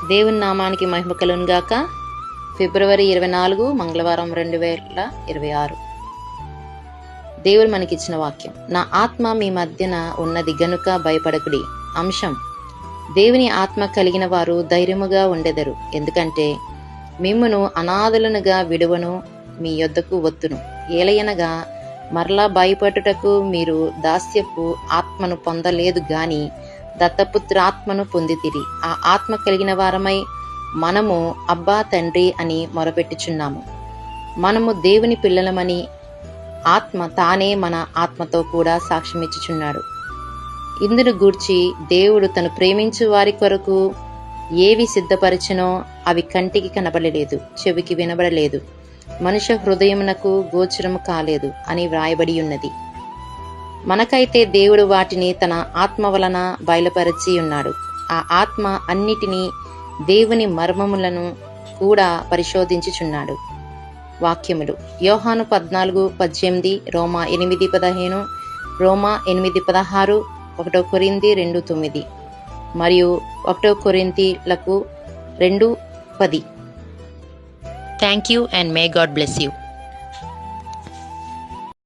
దేవుని నామానికి మహిమ కలుగును గాక. ఫిబ్రవరి 24 మంగళవారం 2026. దేవుడు మనకిచ్చిన వాక్యం, నా ఆత్మ మీ మధ్యన ఉన్నది గనుక భయపడకుడి. అంశం, దేవుని ఆత్మ కలిగిన వారు ధైర్యముగా ఉండెదరు, ఎందుకంటే మిమ్మును అనాథులనుగా విడువను, మీ యొద్దకు వత్తును. ఏలయనగా మరలా భయపడుటకు మీరు దాస్యపు ఆత్మను పొందలేదు గాని దత్తపుత్రాత్మను పొందితిరి. ఆ ఆత్మ కలిగిన వారమై మనము అబ్బా తండ్రి అని మొరపెట్టుచున్నాము. మనము దేవుని పిల్లలమని ఆత్మ తానే మన ఆత్మతో కూడా సాక్ష్యమిచ్చుచున్నాడు. ఇందును గూర్చి దేవుడు తను ప్రేమించు వారి కొరకు ఏవి సిద్ధపరచినో అవి కంటికి కనబడలేదు, చెవికి వినబడలేదు, మనుష్య హృదయమునకు గోచరము కాలేదు అని వ్రాయబడి ఉన్నది. మనకైతే దేవుడు వాటిని తన ఆత్మ వలన బయలుపరచి ఉన్నాడు. ఆ ఆత్మ అన్నిటినీ, దేవుని మర్మములను కూడా పరిశోధించుచున్నాడు. వాక్యములు: యోహాను 14:18, రోమా 8:15, రోమా 8:16, 1 కొరింథీ 2:9 మరియు 1 కొరింథీలకు 2:10. Thank you and may God bless you.